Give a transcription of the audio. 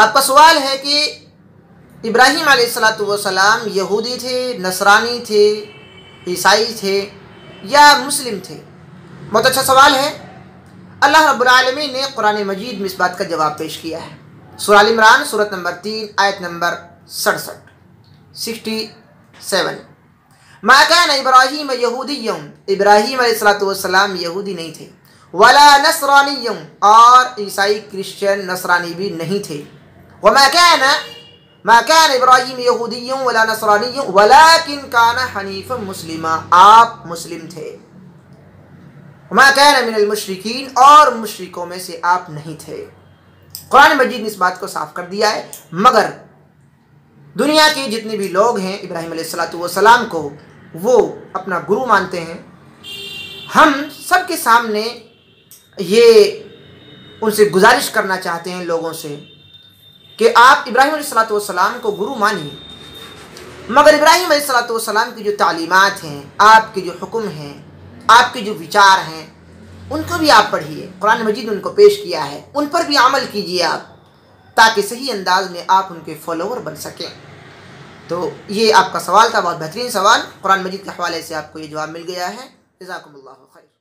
आपका सवाल है कि इब्राहीम अलैहिस्सलातु वस्सलाम यहूदी थे, नसरानी थे, ईसाई थे या मुस्लिम थे? बहुत अच्छा सवाल है। अल्लाह रब्बुल आलमीन ने कुरान मजीद में इस बात का जवाब पेश किया है। सूरह आल इमरान सूरत नंबर 3 आयत नंबर 67। मा कान इब्राहीम यहूदिय्यन, इब्राहीम अलैहिस्सलातु वस्सलाम यहूदी नहीं थे, वला नसरानिय्यन, और ईसाई क्रिश्चियन नसरानी भी नहीं थे। मा कान इब्राहीम यहूदिय्यन वला नसरानिय्यन वलाकिन कान हनीफन मुस्लिमा, आप मुस्लिम थे। मा कान मिनल मुशरिकीन, और मुशरिकों में से आप नहीं थे। कुरान मजीद ने इस बात को साफ कर दिया है। मगर दुनिया के जितने भी लोग हैं इब्राहीम अलैहिस्सलातु वस्सलाम को वो अपना गुरु मानते हैं। हम सबके सामने ये उनसे गुजारिश करना चाहते हैं लोगों से कि आप इब्राहीम अलैहिस्सलातु वस्सलाम को गुरु मानिए, मगर इब्राहीम अलैहिस्सलातु वस्सलाम की जो तालीमात हैं, आपके जो हुक्म हैं, आपके जो विचार हैं, उनको भी आप पढ़िए। कुरान मजीद ने उनको पेश किया है, उन पर भी अमल कीजिए आप, ताकि सही अंदाज में आप उनके फॉलोवर बन सकें। तो ये आपका सवाल था, बहुत बेहतरीन सवाल। कुरान मजीद के हवाले से आपको ये जवाब मिल गया है। जज़ाकुमुल्लाहु खैर।